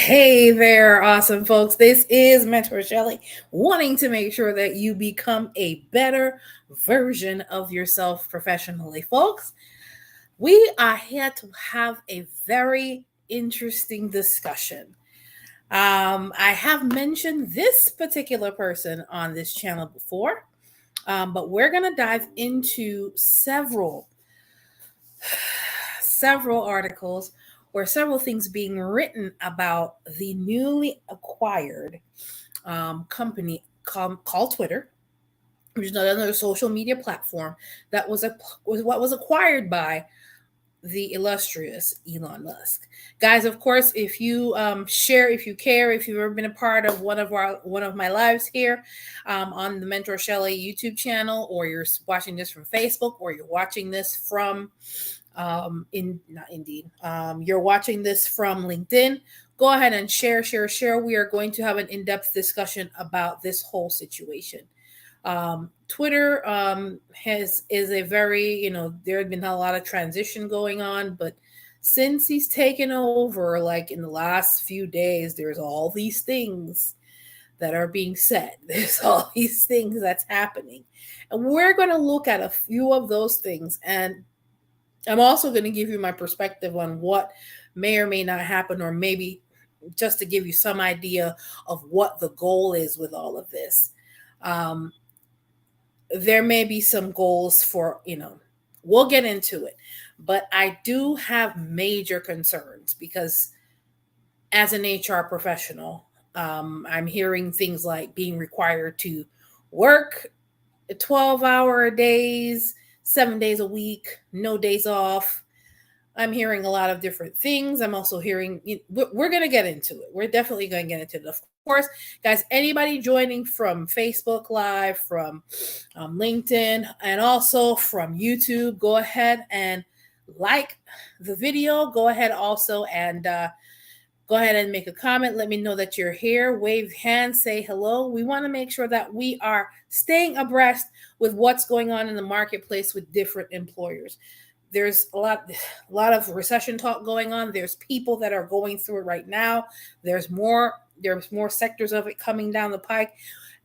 Hey there, awesome folks. This is Mentor Shelley, wanting to make sure that you become a better version of yourself professionally. Folks, we are here to have a very interesting discussion. I have mentioned this particular person on this channel before, but we're going to dive into several articles or several things being written about the newly acquired company called Twitter, which is another social media platform that was acquired by the illustrious Elon Musk. Guys, of course, if you share, if you care, if you've ever been a part of one of my lives here on the Mentor Shelley YouTube channel, or you're watching this from Facebook, or you're watching this from not Indeed, you're watching this from LinkedIn, go ahead and share. We are going to have an in-depth discussion about this whole situation. Twitter is a very, there had been a lot of transition going on, but since he's taken over, like in the last few days, there's all these things that are being said. There's all these things that's happening. And we're going to look at a few of those things. And I'm also going to give you my perspective on what may or may not happen, or maybe just to give you some idea of what the goal is with all of this. There may be some goals for, we'll get into it. But I do have major concerns because as an HR professional, I'm hearing things like being required to work 12-hour days, 7 days a week, no days off. I'm hearing a lot of different things. I'm also hearing, we're going to get into it. We're definitely going to get into it. Of course, guys, anybody joining from Facebook Live, from LinkedIn, and also from YouTube, go ahead and like the video. Go ahead also and go ahead and make a comment. Let me know that you're here. Wave hands, say hello. We want to make sure that we are staying abreast with what's going on in the marketplace with different employers. There's a lot of recession talk going on. There's people that are going through it right now. There's more sectors of it coming down the pike.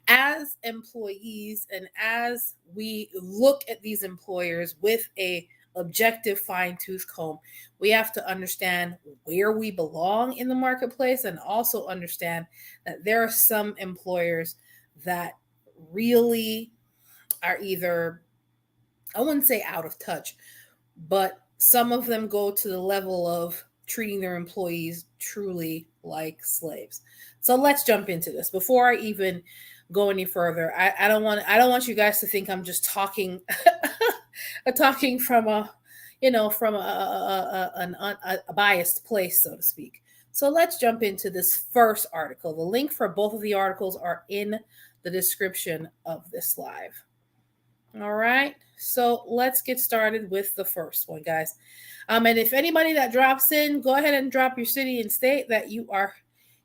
As employees, and as we look at these employers with a objective fine-tooth comb, we have to understand where we belong in the marketplace, and also understand that there are some employers that really are either, I wouldn't say out of touch, but some of them go to the level of treating their employees truly like slaves. So let's jump into this. Before I even go any further, I don't want you guys to think I'm just talking talking from a biased place, so to speak. So let's jump into this first article. The link for both of the articles are in the description of this live. All right, so let's get started with the first one, guys. And if anybody that drops in, go ahead and drop your city and state that you are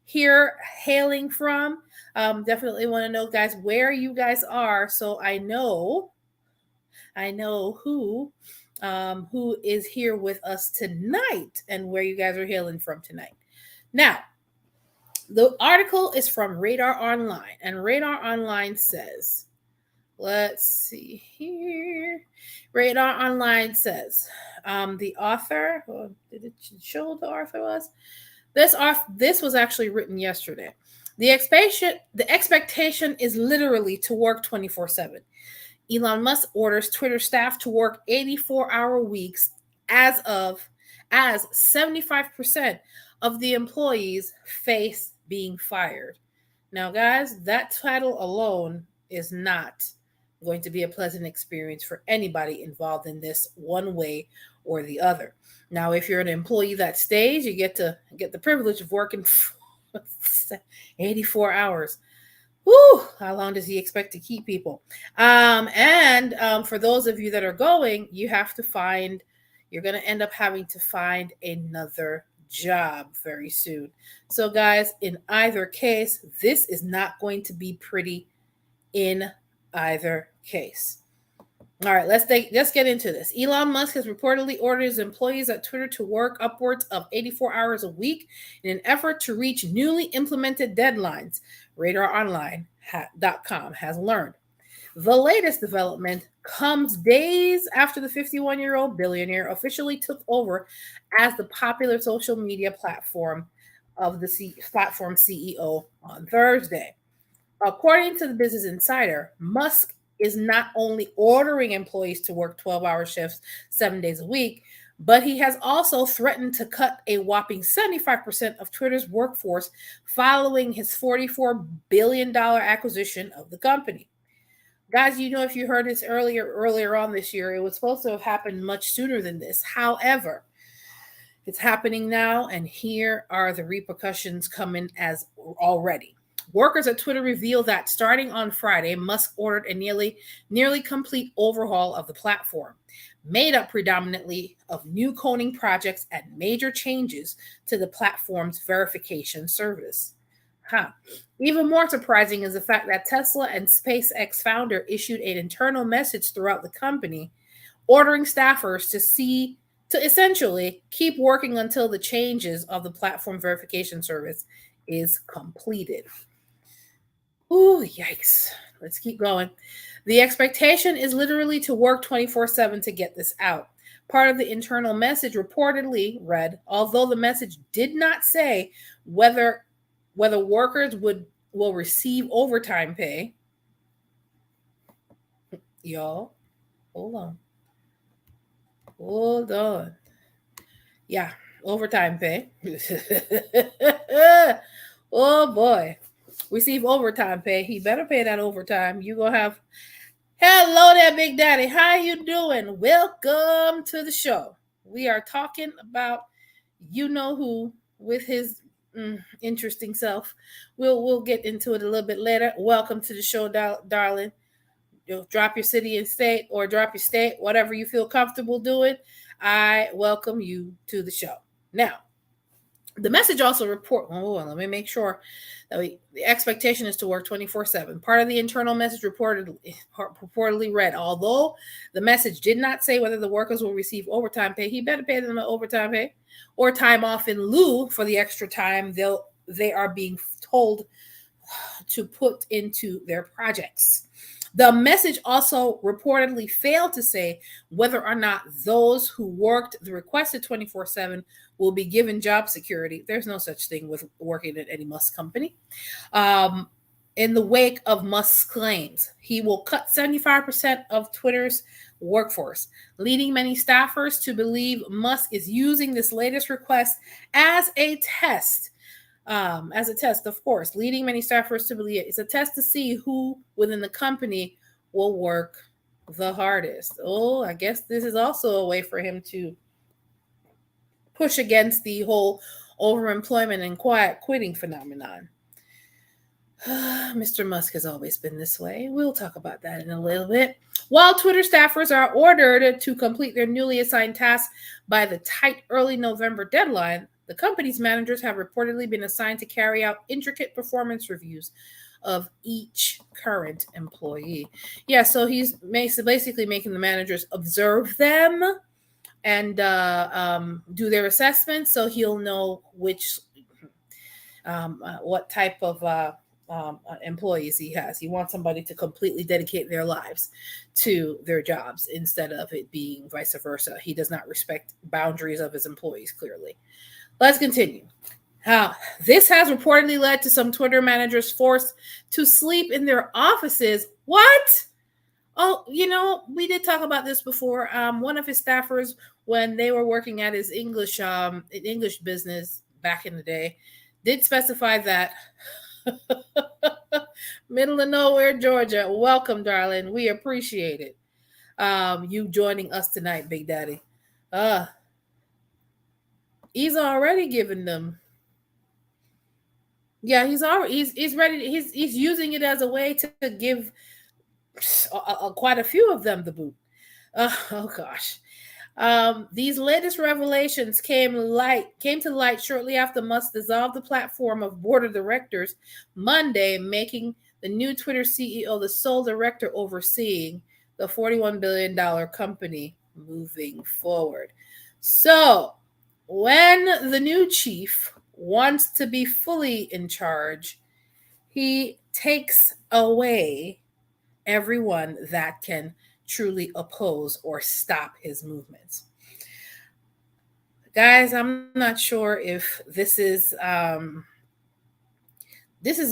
here hailing from. Definitely want to know, guys, where you guys are, so I know who is here with us tonight and where you guys are hailing from tonight. Now, the article is from Radar Online, and Radar Online says, let's see here. Radar Online says, the author, did it show who the author was? This was actually written yesterday. The expectation is literally to work 24/7. Elon Musk orders Twitter staff to work 84-hour weeks as 75% of the employees face being fired. Now, guys, that title alone is not going to be a pleasant experience for anybody involved in this one way or the other. Now, if you're an employee that stays, you get the privilege of working 84 hours. Whew, how long does he expect to keep people? And for those of you that are going, you're going to end up having to find another job very soon. So, guys, in either case, this is not going to be pretty in either case. All right, let's get into this. Elon Musk has reportedly ordered his employees at Twitter to work upwards of 84 hours a week in an effort to reach newly implemented deadlines. RadarOnline.com has learned. The latest development comes days after the 51-year-old billionaire officially took over as the popular social media platform of the platform CEO on Thursday. According to the Business Insider, Musk is not only ordering employees to work 12-hour shifts 7 days a week, but he has also threatened to cut a whopping 75% of Twitter's workforce following his $44 billion acquisition of the company. Guys, if you heard this earlier on this year, it was supposed to have happened much sooner than this. However, it's happening now, and here are the repercussions coming as already. Workers at Twitter revealed that starting on Friday, Musk ordered a nearly complete overhaul of the platform, made up predominantly of new coding projects and major changes to the platform's verification service. Even more surprising is the fact that Tesla and SpaceX founder issued an internal message throughout the company, ordering staffers to essentially keep working until the changes of the platform verification service is completed. Ooh, yikes. Let's keep going. The expectation is literally to work 24/7 to get this out. Part of the internal message reportedly read, although the message did not say whether workers will receive overtime pay. Y'all, hold on. Yeah, overtime pay. Oh boy. Receive overtime pay. He better pay that overtime. You gonna have hello there, Big Daddy. How you doing? Welcome to the show. We are talking about you know who with his interesting self. We'll get into it a little bit later. Welcome to the show, darling. You'll drop your city and state, or drop your state, whatever you feel comfortable doing. I welcome you to the show. Now, the message also let me make sure that the expectation is to work 24/7. Part of the internal message reportedly read, although the message did not say whether the workers will receive overtime pay, he better pay them overtime pay or time off in lieu for the extra time they are being told to put into their projects. The message also reportedly failed to say whether or not those who worked the requested 24/7 will be given job security. There's no such thing with working at any Musk company. In the wake of Musk's claims, he will cut 75% of Twitter's workforce, leading many staffers to believe Musk is using this latest request as a test. Of course, leading many staffers to believe it's a test to see who within the company will work the hardest. Oh, I guess this is also a way for him to push against the whole overemployment and quiet quitting phenomenon. Mr. Musk has always been this way. We'll talk about that in a little bit. While Twitter staffers are ordered to complete their newly assigned tasks by the tight early November deadline, the company's managers have reportedly been assigned to carry out intricate performance reviews of each current employee. Yeah, so he's basically making the managers observe them and do their assessments, so he'll know what type of employees he has. He wants somebody to completely dedicate their lives to their jobs instead of it being vice versa. He does not respect boundaries of his employees, clearly. Let's continue. This has reportedly led to some Twitter managers forced to sleep in their offices. What? Oh, we did talk about this before. One of his staffers, when they were working at his English business back in the day, did specify that middle of nowhere, Georgia. Welcome, darling. We appreciate it. You joining us tonight, Big Daddy. He's already given them. Yeah, he's ready. He's using it as a way to give quite a few of them the boot. Oh gosh. These latest revelations came to light shortly after Musk dissolved the platform of board of directors Monday, making the new Twitter CEO the sole director overseeing the $41 billion company moving forward. So, when the new chief wants to be fully in charge, he takes away everyone that can truly oppose or stop his movements. Guys, I'm not sure if this is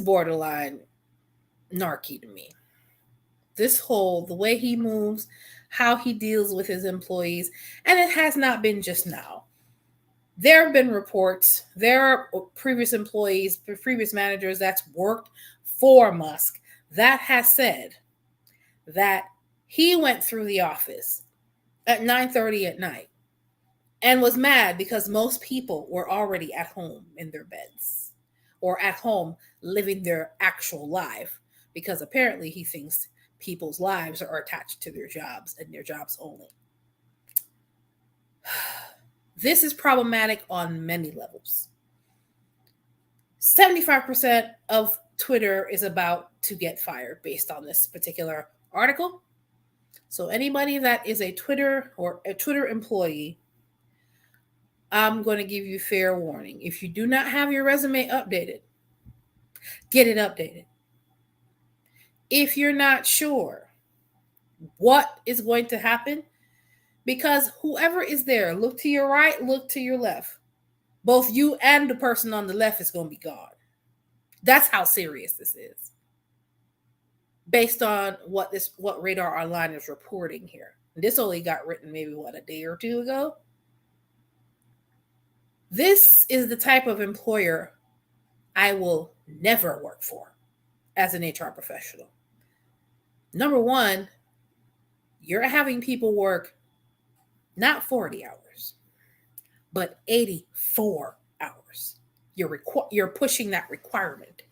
borderline narky to me. The way he moves, how he deals with his employees, and it has not been just now. There have been reports, there are previous employees, previous managers that's worked for Musk that has said that he went through the office at 9:30 at night and was mad because most people were already at home in their beds or at home living their actual life, because apparently he thinks people's lives are attached to their jobs and their jobs only. This is problematic on many levels. 75% of Twitter is about to get fired based on this particular article. So anybody that is a Twitter employee, I'm going to give you fair warning. If you do not have your resume updated, get it updated. If you're not sure what is going to happen, because whoever is there, look to your right, look to your left. Both you and the person on the left is going to be gone. That's how serious this is, based on what Radar Online is reporting here. This only got written maybe a day or two ago. This is the type of employer I will never work for as an HR professional. Number one, you're having people work not 40 hours, but 84 hours. You're pushing that requirement.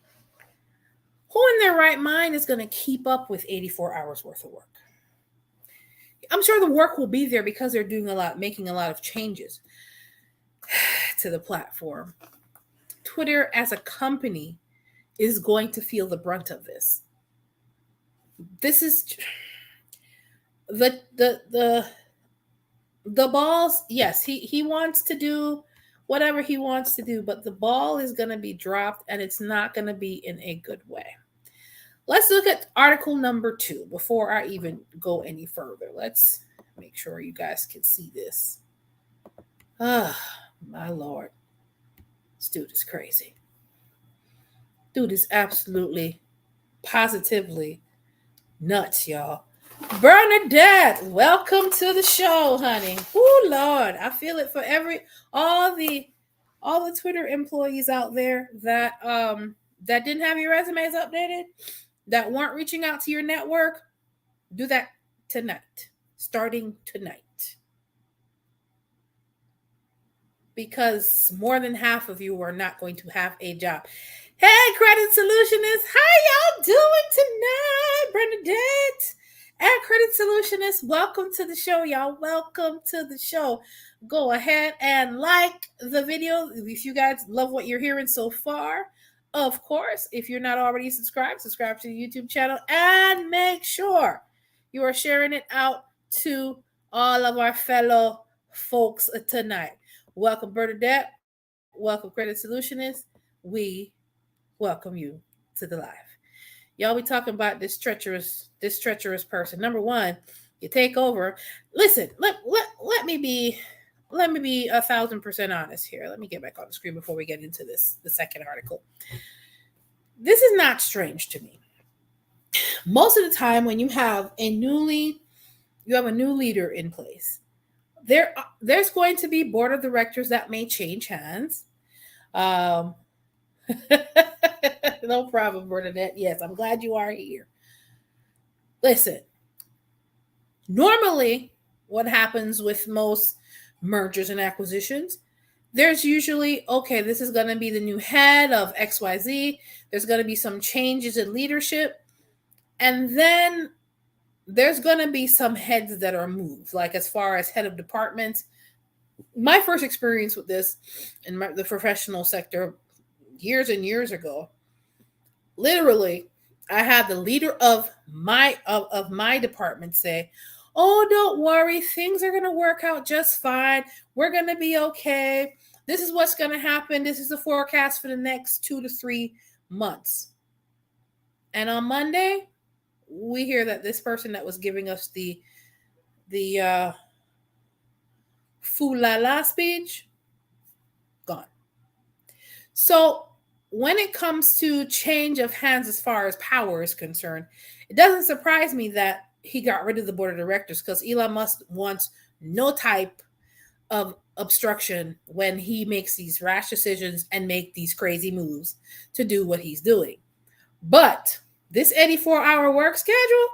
Who in their right mind is going to keep up with 84 hours worth of work? I'm sure the work will be there because they're making a lot of changes to the platform. Twitter as a company is going to feel the brunt of this. This is the balls. Yes, he wants to do whatever he wants to do, but the ball is going to be dropped, and it's not going to be in a good way. Let's look at article number 2 before I even go any further. Let's make sure you guys can see this. Ah, my Lord. This dude is crazy. Dude is absolutely, positively nuts, y'all. Bernadette, welcome to the show, honey. Oh Lord, I feel it for all the Twitter employees out there that didn't have your resumes updated, that weren't reaching out to your network. Do that tonight, starting tonight, because more than half of you are not going to have a job. Hey, Credit Solutionists, how y'all doing tonight? Bernadette and Credit Solutionists, welcome to the show, y'all. Welcome to the show. Go ahead and like the video if you guys love what you're hearing so far. Of course, if you're not already subscribed to the YouTube channel, and make sure you are sharing it out to all of our fellow folks tonight. Welcome, Bernadette. Welcome, Credit Solutionists. We welcome you to the live. Y'all be talking about this treacherous person. Number one, you take over. Listen, let me be 1,000% honest here. Let me get back on the screen before we get into the second article. This is not strange to me. Most of the time when you have a new leader in place, there's going to be board of directors that may change hands. No problem, Bernadette. Yes, I'm glad you are here. Listen, normally what happens with most mergers and acquisitions, there's usually, okay, this is going to be the new head of XYZ. There's going to be some changes in leadership. And then there's going to be some heads that are moved, like as far as head of departments. My first experience with this in the professional sector years and years ago, literally, I had the leader of my department say, "Oh, don't worry, things are going to work out just fine. We're going to be okay. This is what's going to happen. This is the forecast for the next 2 to 3 months." And on Monday, we hear that this person that was giving us the foo la la speech gone. So when it comes to change of hands as far as power is concerned, it doesn't surprise me that he got rid of the board of directors, because Elon Musk wants no type of obstruction when he makes these rash decisions and make these crazy moves to do what he's doing. But this 84-hour work schedule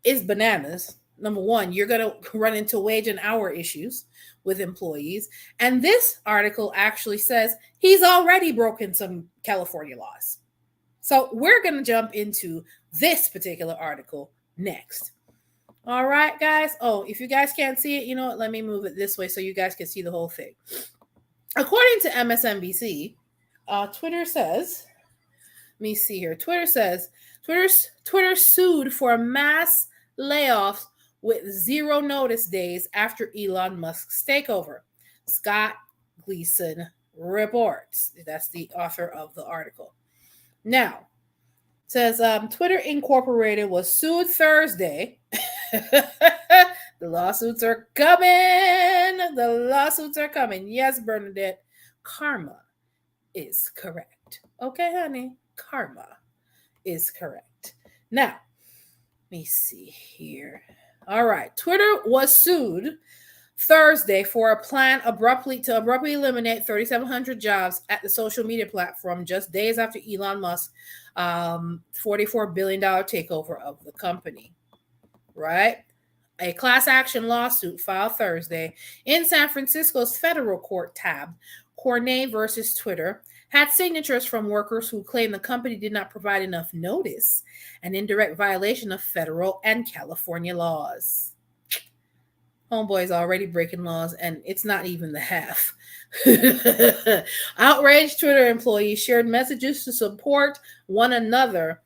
is bananas. Number one, you're going to run into wage and hour issues with employees. And this article actually says he's already broken some California laws. So we're going to jump into this particular article next. All right, guys. Oh, if you guys can't see it, you know what? Let me move it this way so you guys can see the whole thing. According to MSNBC, Twitter says, let me see here. Twitter says, Twitter sued for mass layoffs with 0 notice days after Elon Musk's takeover. Scott Gleason reports. That's the author of the article. Now, it says Twitter Incorporated was sued Thursday. The lawsuits are coming. The lawsuits are coming. Yes, Bernadette, karma is correct. Okay, honey, karma is correct. Now, let me see here. All right. Twitter was sued Thursday for a plan to abruptly eliminate 3,700 jobs at the social media platform just days after Elon Musk's $44 billion takeover of the company. Right? A class action lawsuit filed Thursday in San Francisco's federal court tab, Cornay versus Twitter, had signatures from workers who claim the company did not provide enough notice, an indirect violation of federal and California laws. Homeboy's already breaking laws, and it's not even the half. Outraged Twitter employees shared messages to support one another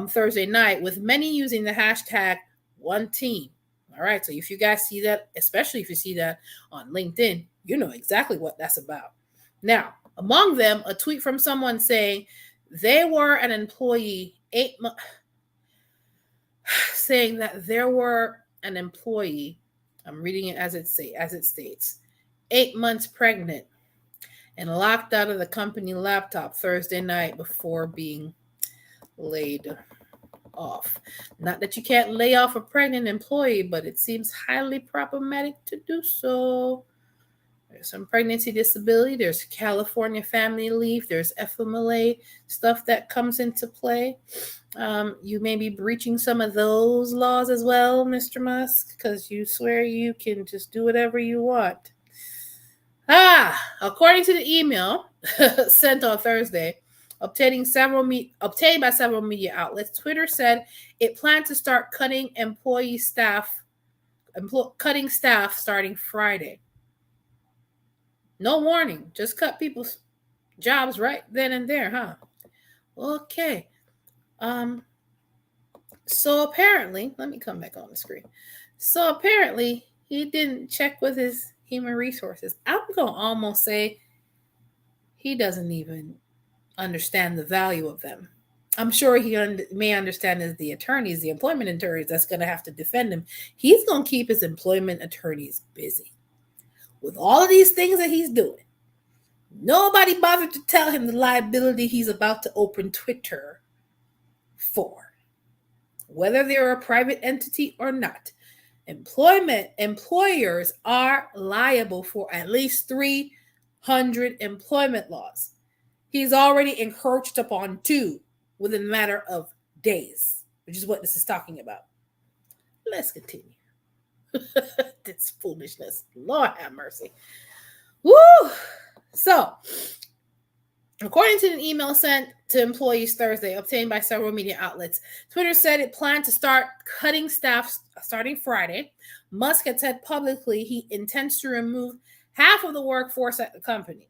Thursday night, with many using the hashtag #OneTeam. All right, so if you guys see that, especially if you see that on LinkedIn, you know exactly what that's about. Now, among them, a tweet from someone saying they were an employee 8 months, saying that there were an employee, I'm reading it as it states, 8 months pregnant and locked out of the company laptop Thursday night before being laid off. Not that you can't lay off a pregnant employee, but it seems highly problematic to do so. There's some pregnancy disability, there's California family leave, there's FMLA stuff that comes into play. You may be breaching some of those laws as well, Mr. Musk, because you swear you can just do whatever you want. According to the email sent on Thursday, obtained by several media outlets, Twitter said it planned to start cutting staff starting Friday. No warning, just cut people's jobs right then and there, huh? Okay. So apparently, let me come back on the screen. So apparently, he didn't check with his human resources. I'm going to almost say he doesn't even understand the value of them. I'm sure he may understand as the attorneys, the employment attorneys that's going to have to defend him. He's going to keep his employment attorneys busy with all of these things that he's doing. Nobody bothered to tell him the liability he's about to open Twitter for. Whether they're a private entity or not, employers are liable for at least 300 employment laws. He's already encroached upon 2 within a matter of days, which is what this is talking about. Let's continue. This foolishness. Lord have mercy. Woo! So, according to an email sent to employees Thursday, obtained by several media outlets, Twitter said it planned to start cutting staff starting Friday. Musk had said publicly he intends to remove half of the workforce at the company.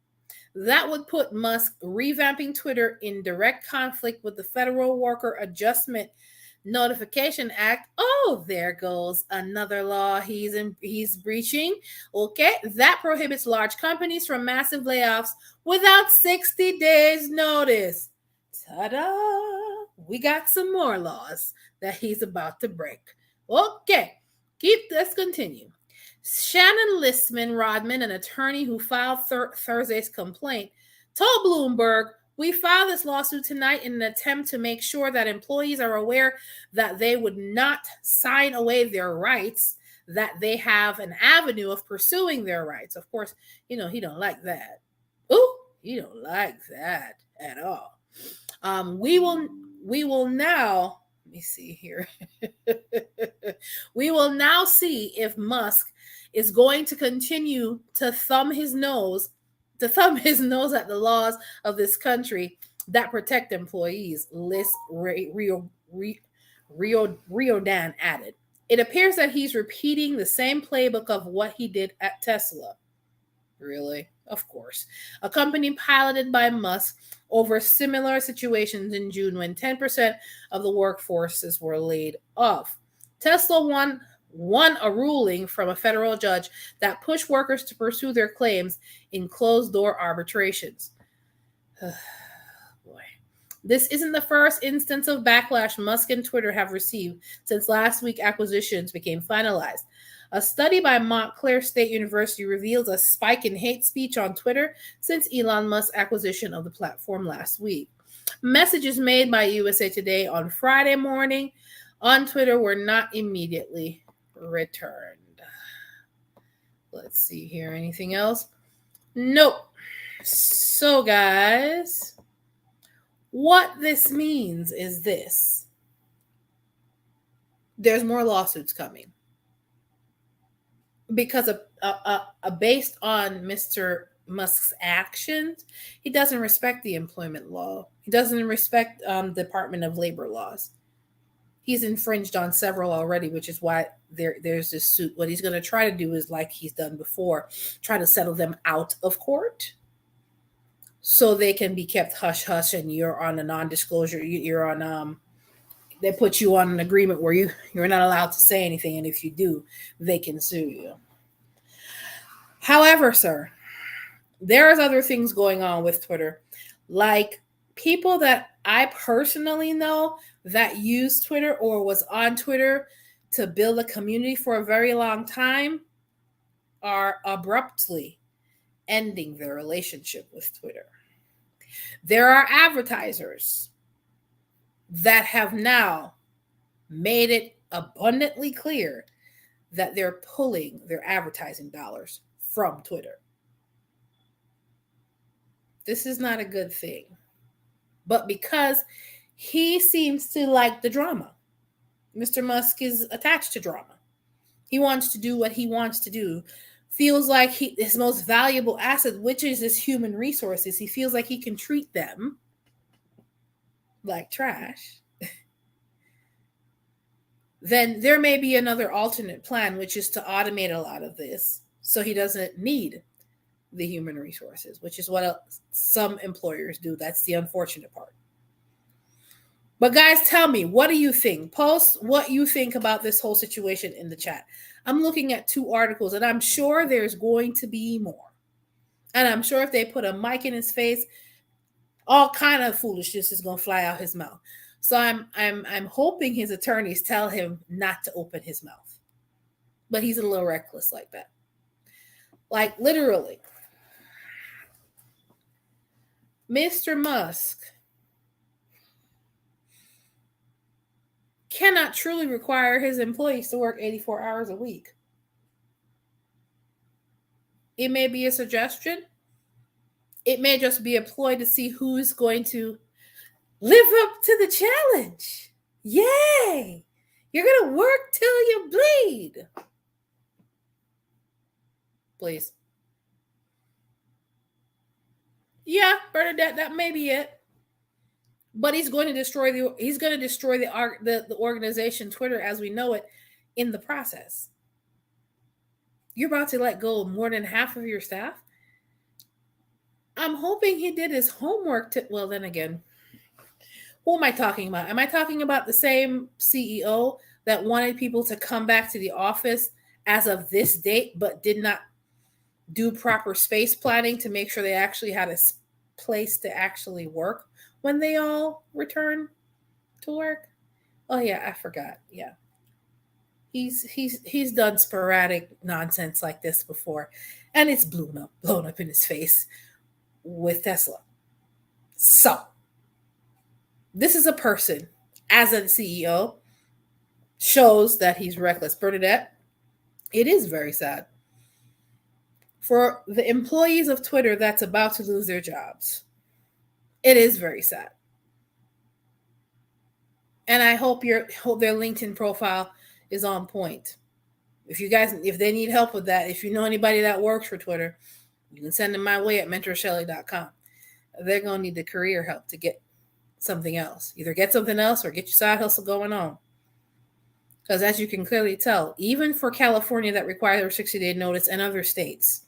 That would put Musk revamping Twitter in direct conflict with the Federal Worker Adjustment Notification Act. Oh, there goes another law he's breaching. Okay, that prohibits large companies from massive layoffs without 60 days notice. Ta-da! We got some more laws that he's about to break. Okay, let's continue. Shannon Listman Rodman, an attorney who filed Thursday's complaint, told Bloomberg, "We filed this lawsuit tonight in an attempt to make sure that employees are aware that they would not sign away their rights, that they have an avenue of pursuing their rights." Of course, he don't like that. Ooh, he don't like that at all. We will now, let me see here. We will now see if Musk is going to continue to thumb his nose at the laws of this country that protect employees, Liz Riordan added. It appears that he's repeating the same playbook of what he did at Tesla. Really? Of course. A company piloted by Musk over similar situations in June when 10% of the workforces were laid off. Tesla won a ruling from a federal judge that pushed workers to pursue their claims in closed-door arbitrations. Boy. This isn't the first instance of backlash Musk and Twitter have received since last week's acquisitions became finalized. A study by Montclair State University reveals a spike in hate speech on Twitter since Elon Musk's acquisition of the platform last week. Messages made by USA Today on Friday morning on Twitter were not immediately returned. Let's see here. Anything else? Nope. So, guys, what this means is this. There's more lawsuits coming. Because based on Mr. Musk's actions, he doesn't respect the employment law. He doesn't respect Department of Labor laws. He's infringed on several already, which is why there's this suit. What he's going to try to do is, like he's done before, try to settle them out of court so they can be kept hush-hush, and you're on a non-disclosure. You're on they put you on an agreement where you're not allowed to say anything, and if you do, they can sue you. However, sir, there's other things going on with Twitter, like people that I personally know that use Twitter or was on Twitter to build a community for a very long time are abruptly ending their relationship with Twitter. There are advertisers that have now made it abundantly clear that they're pulling their advertising dollars from Twitter. This is not a good thing. But because he seems to like the drama, Mr. Musk is attached to drama. He wants to do what he wants to do. Feels like his most valuable asset, which is his human resources, he feels like he can treat them like trash. Then there may be another alternate plan, which is to automate a lot of this so he doesn't need the human resources, which is what some employers do. That's the unfortunate part. But guys, tell me, what do you think? Post what you think about this whole situation in the chat. I'm looking at 2 articles, and I'm sure there's going to be more. And I'm sure if they put a mic in his face, all kind of foolishness is going to fly out his mouth. So I'm hoping his attorneys tell him not to open his mouth. But he's a little reckless like that. Like literally. Mr. Musk cannot truly require his employees to work 84 hours a week. It may be a suggestion. It may just be a ploy to see who's going to live up to the challenge. Yay! You're going to work till you bleed. Please. Yeah, Bernadette, that may be it. But he's going to destroy the organization Twitter as we know it in the process. You're about to let go of more than half of your staff. I'm hoping he did his homework to, well, then again, who am I talking about? Am I talking about the same CEO that wanted people to come back to the office as of this date, but did not do proper space planning to make sure they actually had a place to actually work when they all return to work? Oh yeah, I forgot. Yeah. He's done sporadic nonsense like this before, and it's blown up in his face with Tesla. So this is a person, as a CEO, shows that he's reckless. Bernadette, it is very sad for the employees of Twitter that's about to lose their jobs. It is very sad. And I hope their LinkedIn profile is on point. If they need help with that, if you know anybody that works for Twitter, you can send them my way at mentorshelly.com. They're going to need the career help to get something else. Either get something else or get your side hustle going on. Because as you can clearly tell, even for California that requires a 60-day notice, and other states,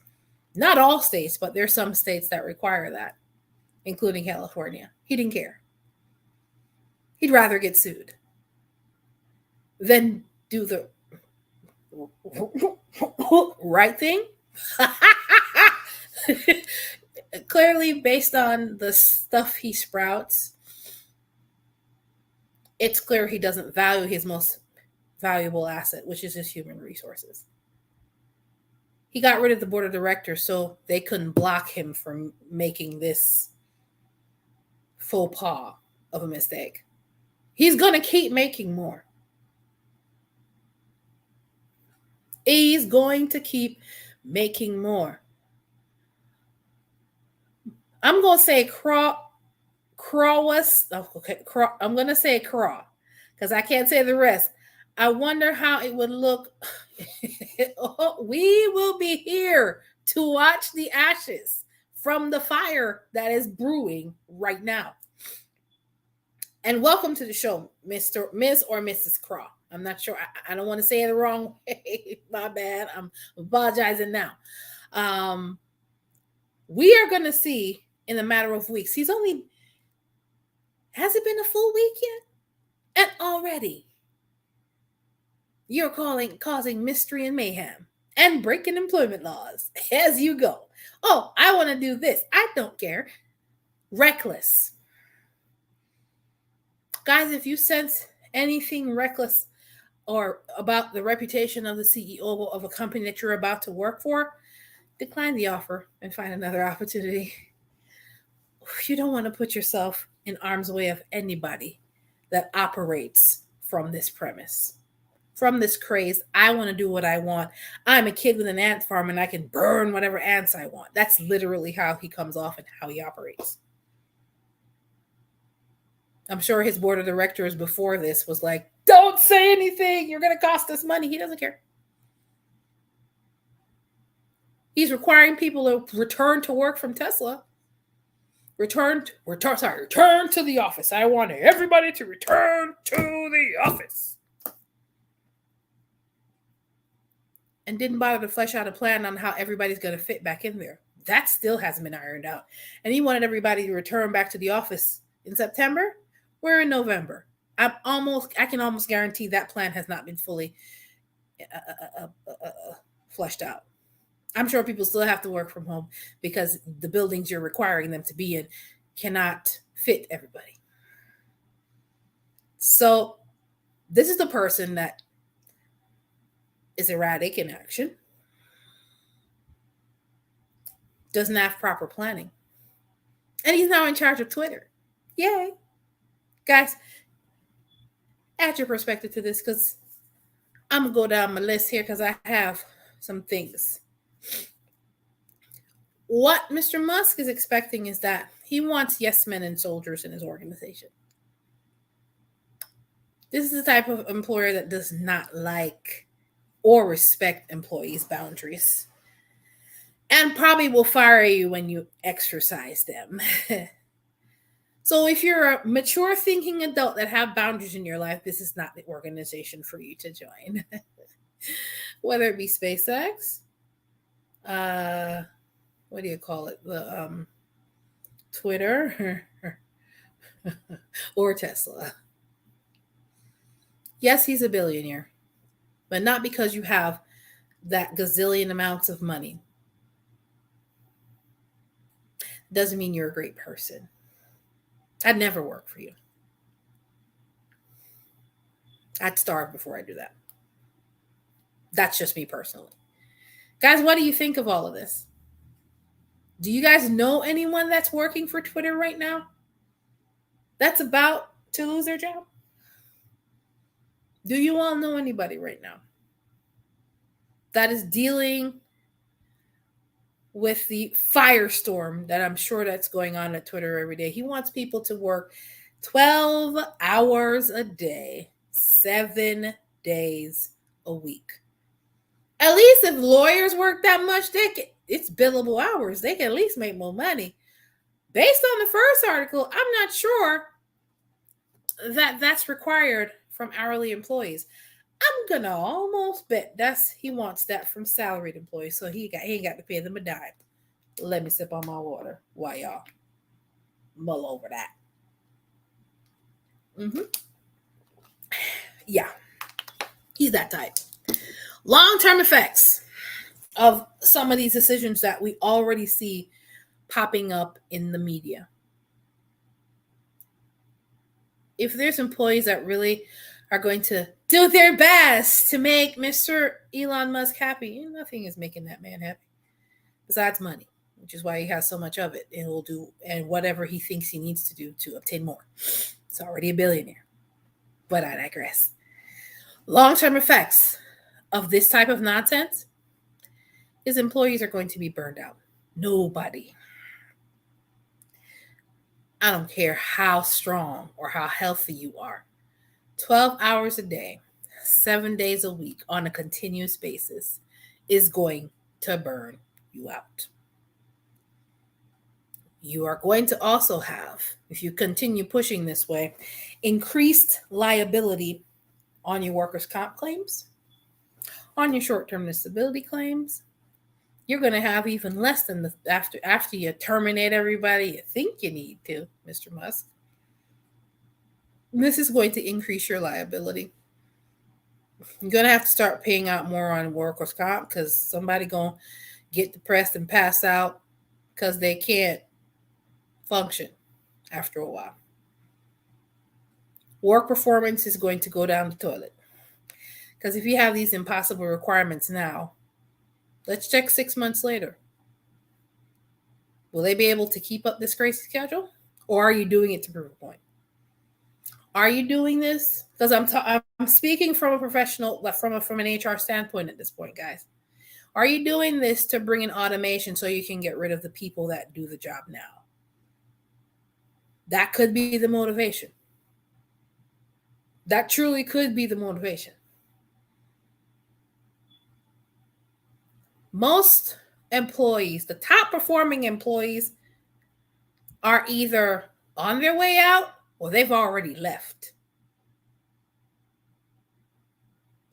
not all states, but there's some states that require that, including California, he didn't care. He'd rather get sued than do the right thing. Clearly, based on the stuff he sprouts, it's clear he doesn't value his most valuable asset, which is his human resources. He got rid of the board of directors so they couldn't block him from making this faux pas of a mistake. He's going to keep making more. He's going to keep making more. I'm going to say I'm going to say craw because I can't say the rest. I wonder how it would look. We will be here to watch the ashes from the fire that is brewing right now. And welcome to the show, Ms. or Mrs. Craw. I'm not sure. I don't want to say it the wrong way. My bad. I'm apologizing now. We are going to see in a matter of weeks. Has it been a full week yet? And already you're causing mystery and mayhem and breaking employment laws as you go. Oh, I want to do this. I don't care. Reckless. Guys, if you sense anything reckless or about the reputation of the CEO of a company that you're about to work for, decline the offer and find another opportunity. You don't want to put yourself in harm's way of anybody that operates from this premise, from this craze. I want to do what I want. I'm a kid with an ant farm and I can burn whatever ants I want. That's literally how he comes off and how he operates. I'm sure his board of directors before this was like, don't say anything. You're going to cost us money. He doesn't care. He's requiring people to return to work from Tesla. Return to the office. I want everybody to return to the office. And didn't bother to flesh out a plan on how everybody's going to fit back in there. That still hasn't been ironed out. And he wanted everybody to return back to the office in September. We're in November. I can almost guarantee that plan has not been fully fleshed out. I'm sure people still have to work from home because the buildings you're requiring them to be in cannot fit everybody. So this is the person that is erratic in action, doesn't have proper planning, and he's now in charge of Twitter. Yay. Guys, add your perspective to this because I'm going to go down my list here because I have some things. What Mr. Musk is expecting is that he wants yes men and soldiers in his organization. This is the type of employer that does not like or respect employees' boundaries and probably will fire you when you exercise them. So if you're a mature thinking adult that have boundaries in your life, this is not the organization for you to join. Whether it be SpaceX, what do you call it? Twitter or Tesla. Yes, he's a billionaire, but not because you have that gazillion amounts of money. Doesn't mean you're a great person. I'd never work for you. I'd starve before I do that. That's just me personally. Guys, what do you think of all of this? Do you guys know anyone that's working for Twitter right now that's about to lose their job? Do you all know anybody right now that is dealing with the firestorm that I'm sure that's going on at Twitter every day? He wants people to work 12 hours a day, 7 days a week. At least if lawyers work that much, it's billable hours. They can at least make more money. Based on the first article, I'm not sure that that's required from hourly employees. I'm gonna almost bet he wants that from salaried employees, so he ain't got to pay them a dime. Let me sip on my water while y'all mull over that. Yeah, he's that type. Long-term effects of some of these decisions that we already see popping up in the media. If there's employees that really are going to do their best to make Mr. Elon Musk happy, nothing is making that man happy besides money, which is why he has so much of it, and he'll do whatever he thinks he needs to do to obtain more. He's already a billionaire, but I digress. Long-term effects of this type of nonsense is employees are going to be burned out. Nobody, I don't care how strong or how healthy you are, 12 hours a day, 7 days a week on a continuous basis is going to burn you out. You are going to also have, if you continue pushing this way, increased liability on your workers' comp claims, on your short-term disability claims. You're going to have even less than after you terminate everybody you think you need to, Mr. Musk. This is going to increase your liability. You're going to have to start paying out more on workers' comp because somebody going to get depressed and pass out because they can't function after a while. Work performance is going to go down the toilet. Because if you have these impossible requirements now, let's check 6 months later. Will they be able to keep up this crazy schedule? Or are you doing it to prove a point? Are you doing this? Because I'm speaking from a professional, from an HR standpoint at this point, guys. Are you doing this to bring in automation so you can get rid of the people that do the job now? That could be the motivation. That truly could be the motivation. Most employees, the top performing employees, are either on their way out or they've already left.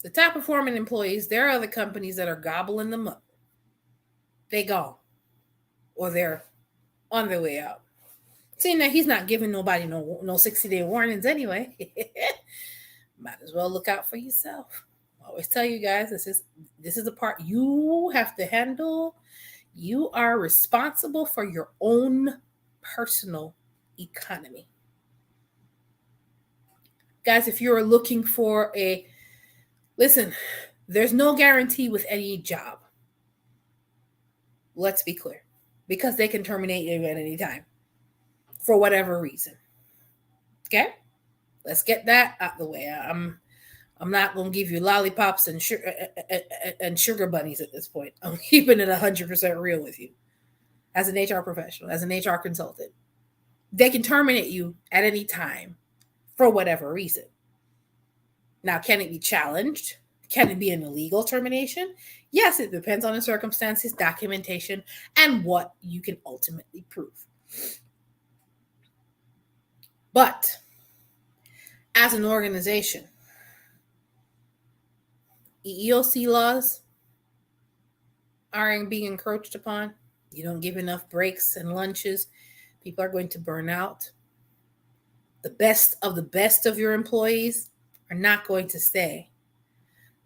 The top performing employees, there are other companies that are gobbling them up. They gone. Or they're on their way out. Seeing that he's not giving nobody no 60-day warnings anyway. Might as well look out for yourself. I always tell you guys, this is the part you have to handle. You are responsible for your own personal economy. Guys, if you're looking for listen, there's no guarantee with any job. Let's be clear. Because they can terminate you at any time. For whatever reason. Okay? Let's get that out the way. I'm not going to give you lollipops and sugar bunnies at this point. I'm keeping it 100% real with you. As an HR professional, as an HR consultant. They can terminate you at any time for whatever reason. Now, can it be challenged? Can it be an illegal termination? Yes, it depends on the circumstances, documentation, and what you can ultimately prove. But as an organization, EEOC laws are being encroached upon. You don't give enough breaks and lunches. People are going to burn out. The best of your employees are not going to stay.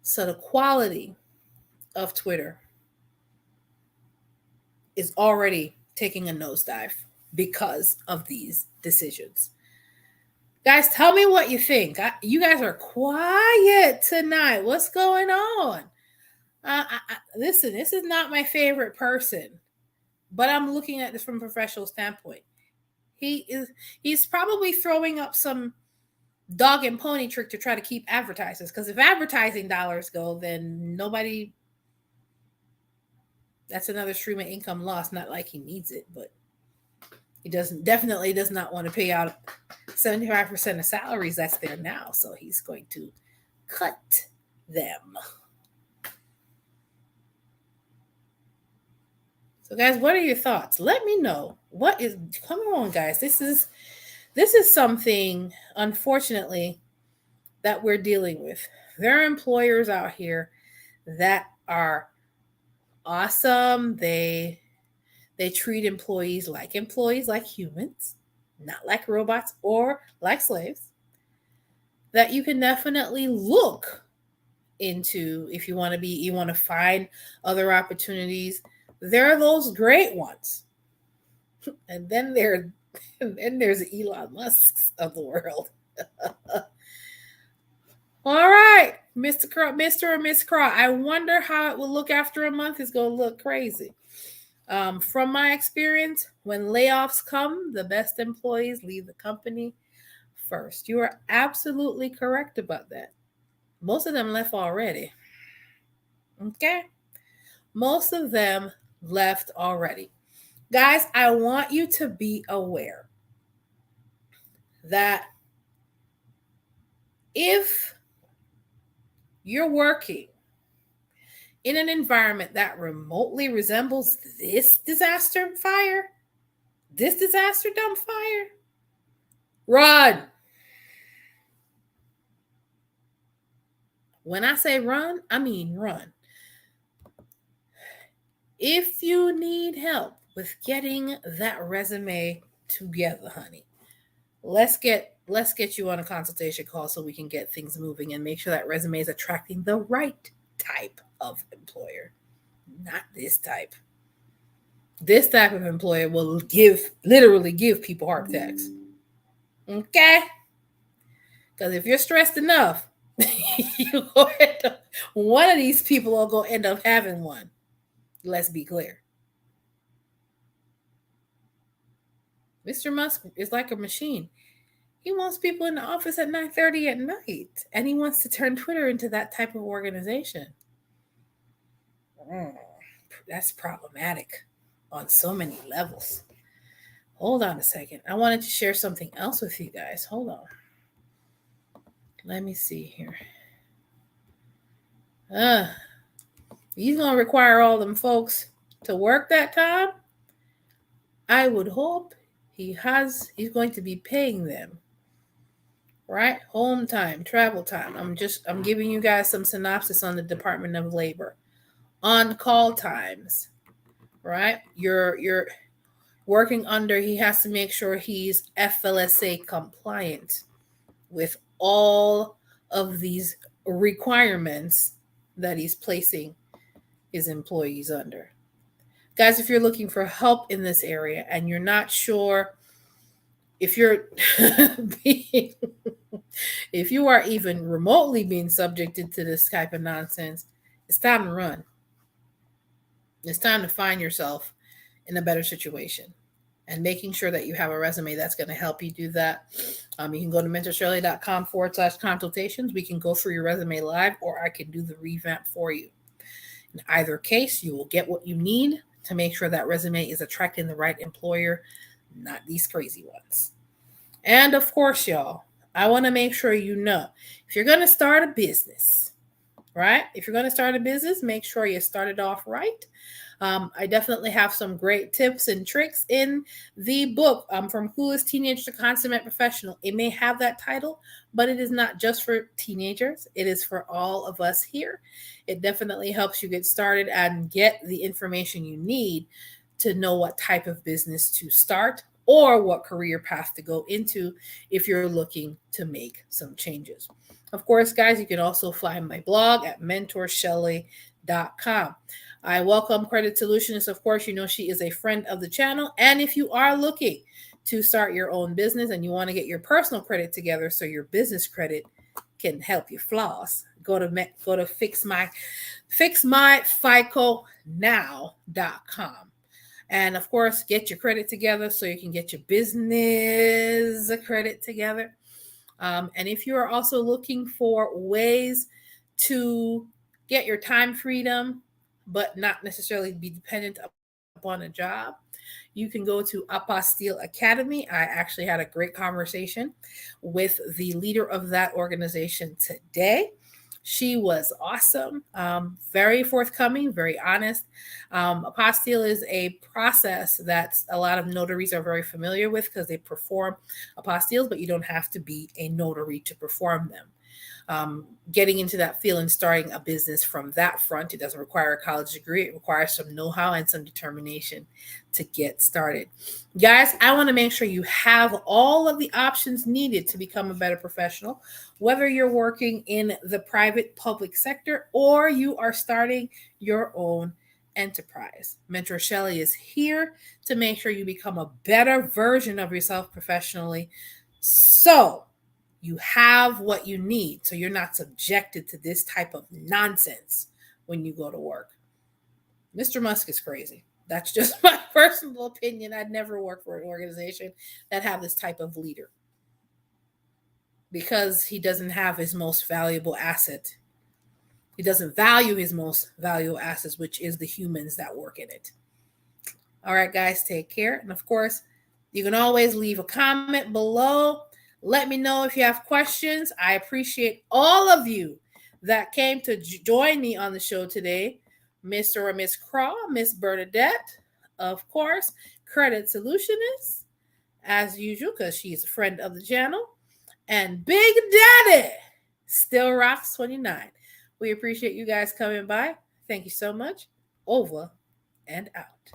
So the quality of Twitter is already taking a nosedive because of these decisions. Guys, tell me what you think. You guys are quiet tonight. What's going on? Listen, this is not my favorite person, but I'm looking at this from a professional standpoint. He's probably throwing up some dog and pony trick to try to keep advertisers, because if advertising dollars go, then nobody, that's another stream of income lost. Not like he needs it, but he definitely does not want to pay out 75% of salaries that's there now, so he's going to cut them. So guys, what are your thoughts? Let me know. Come on, guys. This is something, unfortunately, that we're dealing with. There are employers out here that are awesome. They treat employees like humans, not like robots or like slaves, that you can definitely look into if you want to find other opportunities. There are those great ones. And then there's Elon Musk's of the world. All right, Mr. or Miss Craw. I wonder how it will look after a month. It's going to look crazy. From my experience, when layoffs come, the best employees leave the company first. You are absolutely correct about that. Most of them left already. Okay? Most of them left already. Guys, I want you to be aware that if you're working in an environment that remotely resembles this disaster dump fire, run. When I say run, I mean run. If you need help with getting that resume together, honey, let's get you on a consultation call so we can get things moving and make sure that resume is attracting the right type of employer, not this type. This type of employer will literally give people heart attacks. Okay? Because if you're stressed enough, one of these people will go end up having one. Let's be clear. Mr. Musk is like a machine. He wants people in the office at 9:30 at night, and he wants to turn Twitter into that type of organization. That's problematic on so many levels. Hold on a second. I wanted to share something else with you guys. Hold on. Let me see here. He's going to require all them folks to work that time. I would hope he's going to be paying them. Right? Home time, travel time. I'm giving you guys some synopsis on the Department of Labor. On-call times. Right? You're working under, he has to make sure he's FLSA compliant with all of these requirements that he's placing his employees under. Guys, if you're looking for help in this area and you're not sure if you're if you are even remotely being subjected to this type of nonsense, it's time to run. It's time to find yourself in a better situation and making sure that you have a resume that's going to help you do that. You can go to mentorshirley.com/consultations. We can go through your resume live, or I can do the revamp for you. In either case, you will get what you need to make sure that resume is attracting the right employer, not these crazy ones. And of course, y'all, I want to make sure you know, if you're going to start a business, right? If you're going to start a business, make sure you start it off right. I definitely have some great tips and tricks in the book, From Clueless Teenager to Consummate Professional. It may have that title, but it is not just for teenagers. It is for all of us here. It definitely helps you get started and get the information you need to know what type of business to start or what career path to go into if you're looking to make some changes. Of course, guys, you can also find my blog at mentorshelly.com. I welcome Credit Solutions. Of course, you know she is a friend of the channel. And if you are looking to start your own business and you want to get your personal credit together so your business credit can help you floss, go to fixmyficonow.com. And of course, get your credit together so you can get your business credit together. And if you are also looking for ways to get your time freedom, but not necessarily be dependent upon a job, you can go to Apostille Academy. I actually had a great conversation with the leader of that organization today. She was awesome, very forthcoming, very honest. Apostille is a process that a lot of notaries are very familiar with because they perform apostilles, but you don't have to be a notary to perform them. Getting into that field and starting a business from that front, it doesn't require a college degree. It requires some know-how and some determination to get started. Guys, I want to make sure you have all of the options needed to become a better professional, whether you're working in the private public sector or you are starting your own enterprise. Mentor Shelley is here to make sure you become a better version of yourself professionally, so you have what you need, so you're not subjected to this type of nonsense when you go to work. Mr. Musk is crazy. That's just my personal opinion. I'd never work for an organization that have this type of leader because he doesn't have his most valuable asset. He doesn't value his most valuable assets, which is the humans that work in it. All right, guys, take care. And of course, you can always leave a comment below. Let me know if you have questions. I appreciate all of you that came to join me on the show today. Mr. or Miss Craw, Miss Bernadette, of course, Credit Solutionist, as usual, because she's a friend of the channel, and Big Daddy, Still Rocks 29. We appreciate you guys coming by. Thank you so much. Over and out.